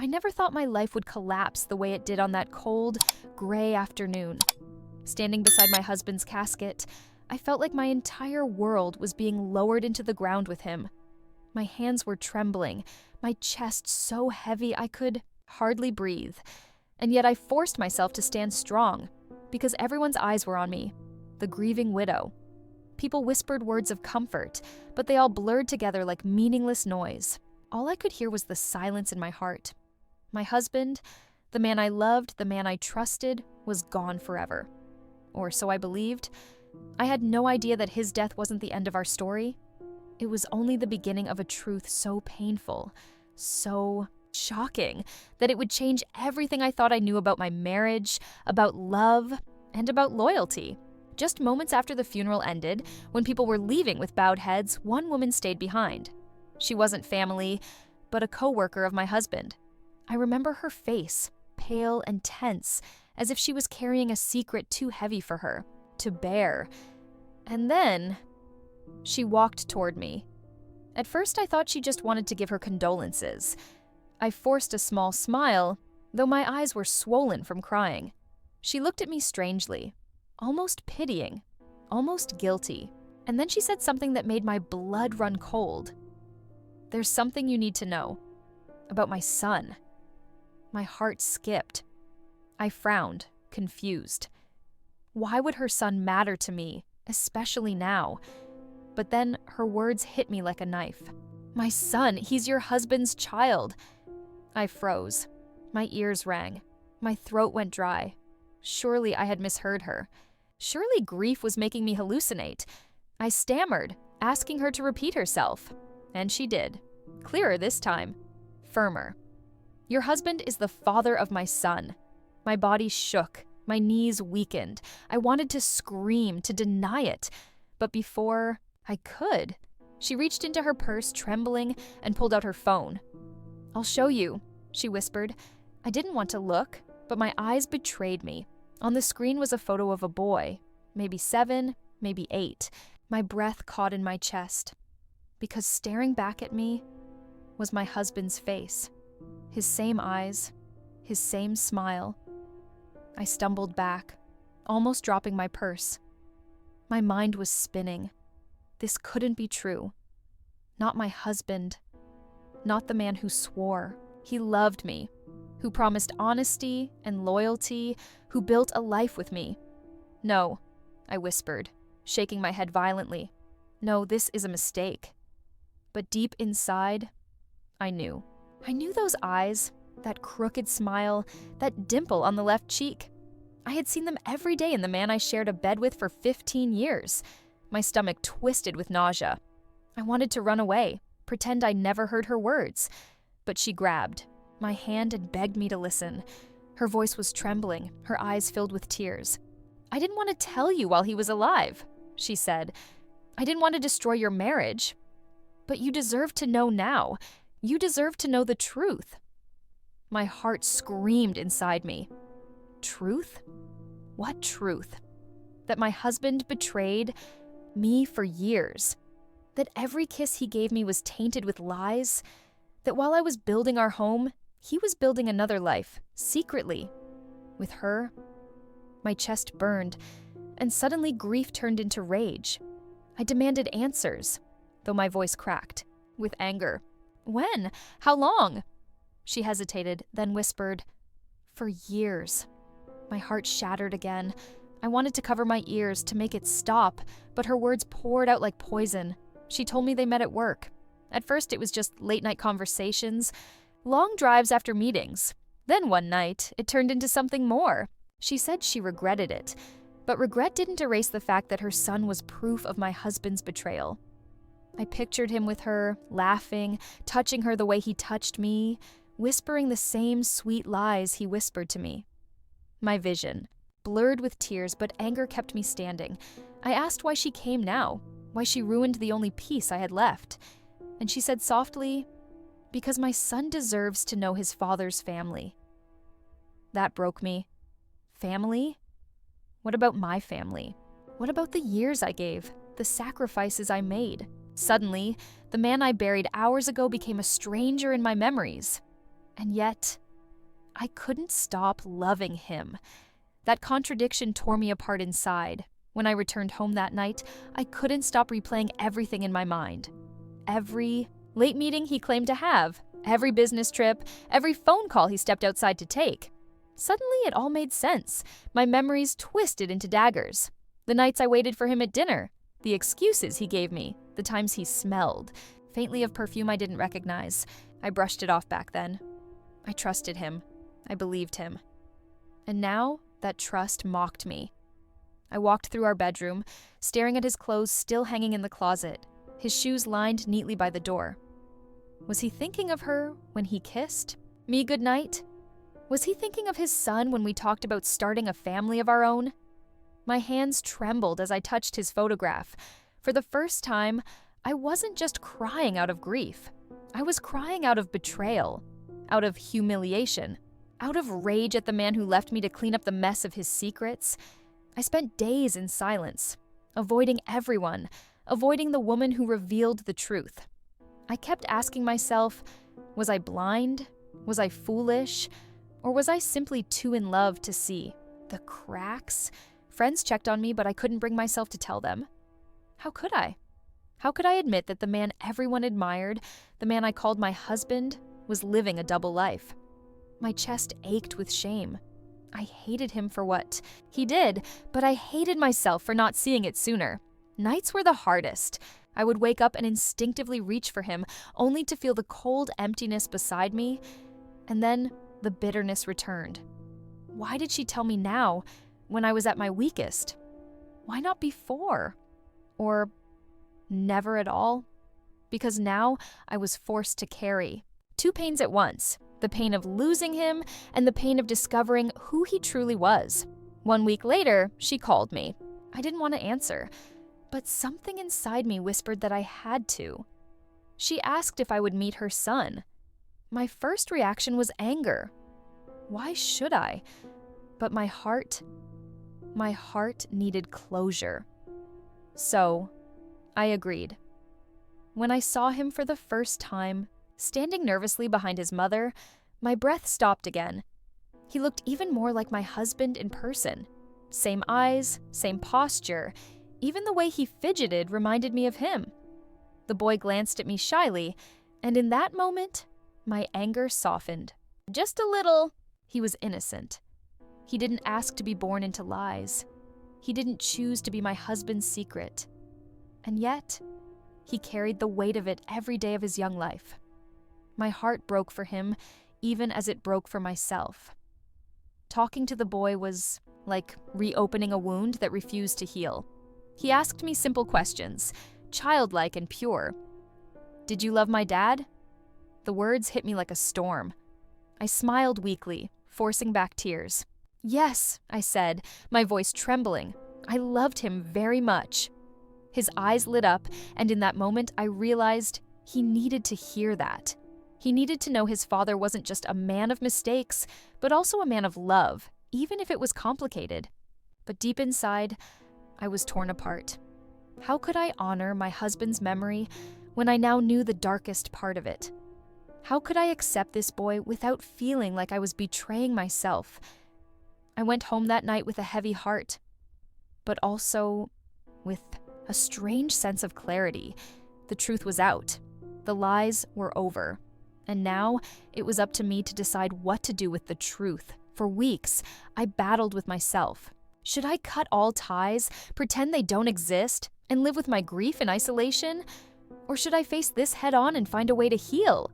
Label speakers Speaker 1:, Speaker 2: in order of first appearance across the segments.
Speaker 1: I never thought my life would collapse the way it did on that cold, gray afternoon. Standing beside my husband's casket, I felt like my entire world was being lowered into the ground with him. My hands were trembling, my chest so heavy I could hardly breathe. And yet I forced myself to stand strong, because everyone's eyes were on me, the grieving widow. People whispered words of comfort, but they all blurred together like meaningless noise. All I could hear was the silence in my heart. My husband, the man I loved, the man I trusted, was gone forever. Or so I believed. I had no idea that his death wasn't the end of our story. It was only the beginning of a truth so painful, so shocking, that it would change everything I thought I knew about my marriage, about love, and about loyalty. Just moments after the funeral ended, when people were leaving with bowed heads, one woman stayed behind. She wasn't family, but a coworker of my husband. I remember her face, pale and tense, as if she was carrying a secret too heavy for her to bear. And then she walked toward me. At first, I thought she just wanted to give her condolences. I forced a small smile, though my eyes were swollen from crying. She looked at me strangely, almost pitying, almost guilty. And then she said something that made my blood run cold. "There's something you need to know about my son." My heart skipped. I frowned, confused. Why would her son matter to me, especially now? But then her words hit me like a knife. "My son, he's your husband's child." I froze. My ears rang. My throat went dry. Surely I had misheard her. Surely grief was making me hallucinate. I stammered, asking her to repeat herself. And she did. Clearer this time. Firmer. "Your husband is the father of my son." My body shook. My knees weakened. I wanted to scream, to deny it. But before I could, she reached into her purse, trembling, and pulled out her phone. "I'll show you," she whispered. I didn't want to look, but my eyes betrayed me. On the screen was a photo of a boy, maybe 7, maybe 8. My breath caught in my chest, because staring back at me was my husband's face. His same eyes, his same smile. I stumbled back, almost dropping my purse. My mind was spinning. This couldn't be true. Not my husband. Not the man who swore he loved me, who promised honesty and loyalty, who built a life with me. "No," I whispered, shaking my head violently. "No, this is a mistake." But deep inside, I knew. I knew those eyes, that crooked smile, that dimple on the left cheek. I had seen them every day in the man I shared a bed with for 15 years. My stomach twisted with nausea. I wanted to run away, pretend I never heard her words. But she grabbed my hand and begged me to listen. Her voice was trembling, her eyes filled with tears. "I didn't want to tell you while he was alive," she said. "I didn't want to destroy your marriage. But you deserve to know now. You deserve to know the truth." My heart screamed inside me. Truth? What truth? That my husband betrayed me for years. That every kiss he gave me was tainted with lies. That while I was building our home, he was building another life, secretly. With her. My chest burned, and suddenly grief turned into rage. I demanded answers, though my voice cracked, with anger. "When? How long?" She hesitated, then whispered, "For years." My heart shattered again. I wanted to cover my ears to make it stop, but her words poured out like poison. She told me they met at work. At first it was just late-night conversations, long drives after meetings. Then one night, it turned into something more. She said she regretted it, but regret didn't erase the fact that her son was proof of my husband's betrayal. I pictured him with her, laughing, touching her the way he touched me, whispering the same sweet lies he whispered to me. My vision, blurred with tears, but anger kept me standing. I asked why she came now, why she ruined the only peace I had left. And she said softly, "Because my son deserves to know his father's family." That broke me. Family? What about my family? What about the years I gave, the sacrifices I made? Suddenly, the man I buried hours ago became a stranger in my memories. And yet, I couldn't stop loving him. That contradiction tore me apart inside. When I returned home that night, I couldn't stop replaying everything in my mind. Every late meeting he claimed to have, every business trip, every phone call he stepped outside to take. Suddenly, it all made sense. My memories twisted into daggers. The nights I waited for him at dinner, the excuses he gave me, the times he smelled, faintly of perfume I didn't recognize. I brushed it off back then. I trusted him. I believed him. And now, that trust mocked me. I walked through our bedroom, staring at his clothes still hanging in the closet, his shoes lined neatly by the door. Was he thinking of her when he kissed me goodnight? Was he thinking of his son when we talked about starting a family of our own? My hands trembled as I touched his photograph. For the first time, I wasn't just crying out of grief. I was crying out of betrayal, out of humiliation, out of rage at the man who left me to clean up the mess of his secrets. I spent days in silence, avoiding everyone, avoiding the woman who revealed the truth. I kept asking myself, was I blind? Was I foolish? Or was I simply too in love to see the cracks? Friends checked on me, but I couldn't bring myself to tell them. How could I? How could I admit that the man everyone admired, the man I called my husband, was living a double life? My chest ached with shame. I hated him for what he did, but I hated myself for not seeing it sooner. Nights were the hardest. I would wake up and instinctively reach for him, only to feel the cold emptiness beside me, and then the bitterness returned. Why did she tell me now, when I was at my weakest? Why not before? Or never at all? Because now I was forced to carry two pains at once, the pain of losing him and the pain of discovering who he truly was. 1 week later, she called me. I didn't want to answer, but something inside me whispered that I had to. She asked if I would meet her son. My first reaction was anger. Why should I? But my heart needed closure. So, I agreed. When I saw him for the first time, standing nervously behind his mother, my breath stopped again. He looked even more like my husband in person. Same eyes, same posture. Even the way he fidgeted reminded me of him. The boy glanced at me shyly, and in that moment, my anger softened. Just a little. He was innocent. He didn't ask to be born into lies. He didn't choose to be my husband's secret. And yet, he carried the weight of it every day of his young life. My heart broke for him, even as it broke for myself. Talking to the boy was like reopening a wound that refused to heal. He asked me simple questions, childlike and pure. Did you love my dad? The words hit me like a storm. I smiled weakly, forcing back tears. Yes, I said, my voice trembling. I loved him very much. His eyes lit up, and in that moment I realized he needed to hear that. He needed to know his father wasn't just a man of mistakes, but also a man of love, even if it was complicated. But deep inside, I was torn apart. How could I honor my husband's memory when I now knew the darkest part of it? How could I accept this boy without feeling like I was betraying myself? I went home that night with a heavy heart, but also with a strange sense of clarity. The truth was out. The lies were over. And now it was up to me to decide what to do with the truth. For weeks, I battled with myself. Should I cut all ties, pretend they don't exist, and live with my grief in isolation? Or should I face this head on and find a way to heal?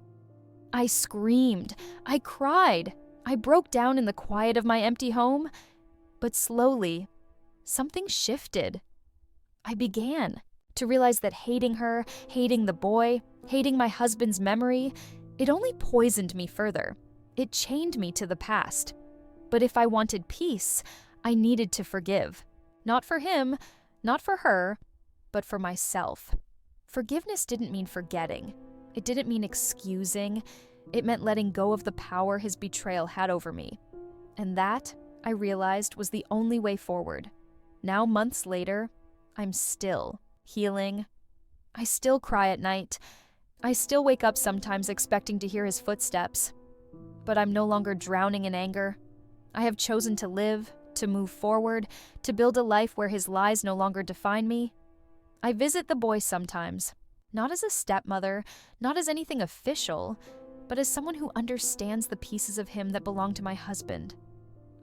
Speaker 1: I screamed. I cried. I broke down in the quiet of my empty home. But slowly, something shifted. I began to realize that hating her, hating the boy, hating my husband's memory, it only poisoned me further. It chained me to the past. But if I wanted peace, I needed to forgive. Not for him, not for her, but for myself. Forgiveness didn't mean forgetting. It didn't mean excusing. It meant letting go of the power his betrayal had over me. And that, I realized, was the only way forward. Now, months later, I'm still healing. I still cry at night. I still wake up sometimes expecting to hear his footsteps. but I'm no longer drowning in anger. I have chosen to live, to move forward, to build a life where his lies no longer define me. I visit the boy sometimes, not as a stepmother, not as anything official, but as someone who understands the pieces of him that belong to my husband.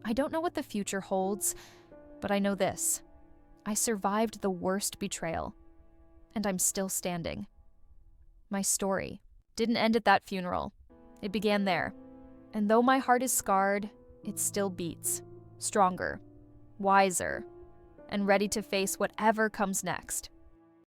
Speaker 1: I don't know what the future holds, but I know this. I survived the worst betrayal, and I'm still standing. My story didn't end at that funeral. It began there, and though my heart is scarred, it still beats, stronger, wiser, and ready to face whatever comes next.